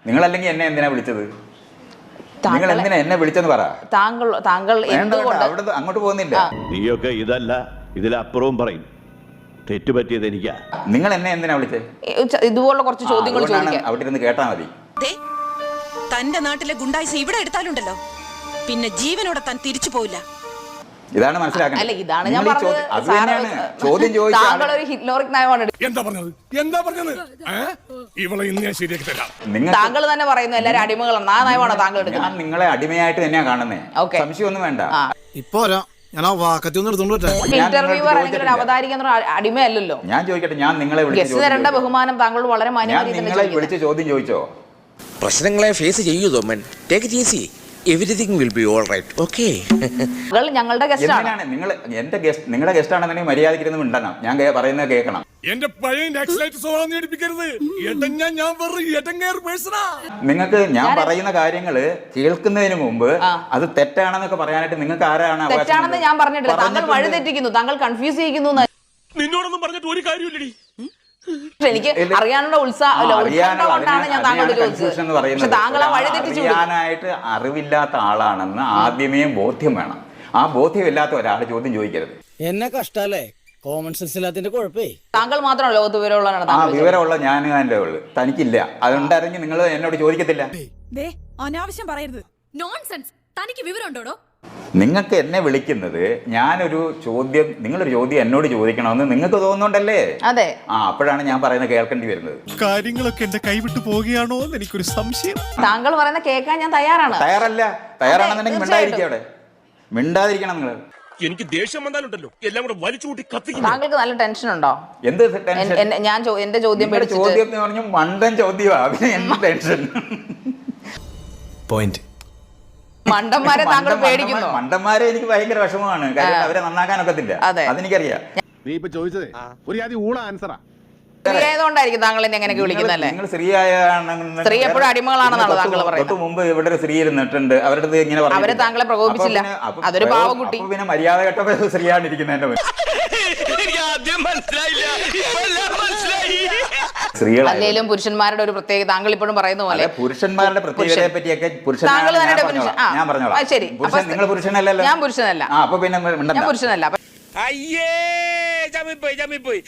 നിങ്ങളല്ലെങ്കിൽ എന്നെ എന്തിനാ വിളിച്ചത്? നിങ്ങൾ എന്തിനാ എന്നെ വിളിച്ചെന്ന് പറ. താങ്കൾ അവിടെ അങ്ങോട്ട് പോകുന്നില്ല. നീയൊക്കെ ഇതല്ല ഇതിലപ്പുറവും പറയും. തെറ്റുപറ്റിയത് എനിക്കാ. നിങ്ങൾ എന്നെ എന്തിനാ വിളിച്ചത്? ഇതുപോലുള്ള കുറച്ച് ചോദ്യങ്ങൾ ചോദിക്കാം. അവിടെ ഇരുന്ന് കേട്ടാ മതി. തന്റെ നാട്ടിലെ ഗുണ്ടായിസ് ഇവിടെ എടുത്താലുണ്ടല്ലോ, പിന്നെ ജീവനോടെ താൻ തിരിച്ചു പോയില്ല. ഇതാണ് മനസ്സിലാക്കുന്നത്. അല്ല, ഇതാണ് ഞാൻ പറഞ്ഞത്. ചോദ്യം ചോദിച്ചാൽ താങ്കൾ ഒരു ഹിറ്റ്ലറിക് നയമാണ്. താങ്കൾ തന്നെ പറയുന്നു എല്ലാവരും അടിമകളാണ്. ആ നയമാണോ താങ്കൾ എടുക്കുന്നത്? ഞാൻ നിങ്ങളെ അടിമയായിട്ട് തന്നെയാ കാണുന്നേ. സംശയമൊന്നും വേണ്ട. ഇന്റർവ്യൂവർ അല്ലെങ്കിൽ ഒരു അവതാരിക അടിമയല്ലല്ലോ. ഞാൻ ചോദിക്കട്ടെ, ഞാൻ നിങ്ങളെ തരേണ്ട ബഹുമാനം താങ്കൾ വളരെ മാന്യമായി വിളിച്ച് ചോദ്യം ചോദിച്ചോ? പ്രശ്നങ്ങളെ ഫേസ് ചെയ്യൂ തോമൻ. Take it easy. Everything will be all right. Okay. ഞങ്ങളുടെ ഗസ്റ്റാണ്. നിങ്ങൾ എന്റെ ഗസ്റ്റ്, നിങ്ങളുടെ ഗസ്റ്റ് ആണെന്നുണ്ടെങ്കിൽ മര്യാദയ്ക്ക് മിണ്ടണം. ഞാൻ പറയുന്നത് കേൾക്കണം. നിങ്ങൾക്ക് ഞാൻ പറയുന്ന കാര്യങ്ങള് കേൾക്കുന്നതിന് മുമ്പ് അത് തെറ്റാണെന്നൊക്കെ പറയാനായിട്ട് നിങ്ങൾക്ക് ആരാണ്? തെറ്റാണെന്ന് ഞാൻ പറഞ്ഞിട്ടില്ല. താങ്കൾ വഴിതെറ്റിക്കുന്നു, താങ്കൾ കൺഫ്യൂസ് ചെയ്യിക്കുന്നു. നിന്നോടൊന്നും പറഞ്ഞിട്ട് ഒരു കാര്യമില്ലടി. എനിക്ക് അറിയാനുള്ള ഉത്സാഹമാണ് ഞാൻ താങ്കളോട് ചോദിച്ചത്. പക്ഷെ താങ്കൾ ആ വഴിതെറ്റിച്ചു. അറിയാനായിട്ട് അറിവില്ലാത്ത ആളാണെന്ന് ആദ്യമേ ബോധ്യം വേണം. ആ ബോധ്യമില്ലാത്ത ഒരാൾ ചോദ്യം ചോദിക്കരുത്. എന്നെ കഷ്ടല്ലേ, കോമൺ സെൻസ് ഇല്ലാത്തതിന്റെ കുഴപ്പേ. താങ്കൾ മാത്രമല്ല ലോകത്ത് വിവരമുള്ളതാണ്. ആ വിവരമുള്ള ഞാൻ എൻ്റെ ഉള്ളു, തനിക്കില്ല. അതുണ്ടായിരുന്നെങ്കിൽ നിങ്ങൾ എന്നോട് ചോദിക്കത്തില്ല. അനാവശ്യം പറയരുത്. നോൺസെൻസ്. തനിക്ക് വിവരമുണ്ടോ? നിങ്ങൾക്ക് എന്നെ വിളിക്കുന്നത് ഞാനൊരു ചോദ്യം, നിങ്ങളൊരു ചോദ്യം എന്നോട് ചോദിക്കണമെന്ന് നിങ്ങൾക്ക് തോന്നുന്നുണ്ടല്ലേ? അതെ. അപ്പോഴാണ് ഞാൻ പറയുന്നത് കേൾക്കേണ്ടി വരുന്നത്. കാര്യങ്ങളൊക്കെ എന്റെ കൈവിട്ടു പോവുകയാണോ എന്ന് എനിക്കൊരു സംശയം. താങ്കൾ പറയുന്ന കേൾക്കാൻ ഞാൻ തയ്യാറാണ്. തയ്യാറാണെന്നുണ്ടെങ്കിൽ മിണ്ടാതിരിക്കും. അവിടെ മിണ്ടാതിരിക്കണം നിങ്ങൾ. എനിക്ക് ദേഷ്യം വന്നാലുണ്ടല്ലോ എല്ലാം കൂടെ വലിച്ചു കൂട്ടി കത്തിക്കും. താങ്കൾക്ക് നല്ല ടെൻഷൻ ഉണ്ടോ? എന്ത് ടെൻഷൻ? എന്റെ ചോദ്യം എന്ന് പറഞ്ഞു മണ്ടൻ ചോദ്യമാണ്. എന്ത് ടെൻഷൻ? പോയിന്റ്. മണ്ടന്മാരെ താങ്കൾ പേടിക്കുന്നു. മണ്ടന്മാരെ എനിക്ക് ഭയങ്കര വിഷമമാണ്. കാര്യം അവരെ നന്നാക്കാനൊക്കത്തില്ല. അതെനിക്കറിയാം. നീ ഇപ്പൊ ചോദിച്ചത് ഒരു ആദ്യം ഊള ആൻസറാ. സ്ത്രീ ആയതുകൊണ്ടായിരിക്കും താങ്കൾ എന്നെ എങ്ങനെയൊക്കെ വിളിക്കുന്നല്ലേ? നിങ്ങൾ സ്ത്രീ എപ്പോഴും അടിമകളാണെന്നാണ് താങ്കൾ പറയുന്നത്. തൊട്ട് മുമ്പ് ഇവിടെ ഒരു സ്ത്രീ ഇരുന്നിട്ടുണ്ട്. അവരുടെ ഇങ്ങനെ അവരെ താങ്കളെ പ്രകോപിപ്പിച്ചില്ല. അതൊരു പാവക്കുട്ടി. പിന്നെ മര്യാദ കെട്ട സ്ത്രീയാണ് ഇരിക്കുന്നത്. അല്ലെങ്കിലും പുരുഷന്മാരുടെ ഒരു പ്രത്യേകത താങ്കൾ ഇപ്പോഴും പറയുന്ന പോലെ. പുരുഷന്മാരുടെ പ്രത്യേകതയെ പറ്റിയൊക്കെ ഞാൻ പറഞ്ഞോളാം. ശരി, നിങ്ങൾ പുരുഷനല്ലല്ലോ. ഞാൻ പുരുഷനല്ല. അപ്പൊ പിന്നെ ഞാൻ പുരുഷനല്ല. അയ്യേ ചമ്മിപ്പോയി.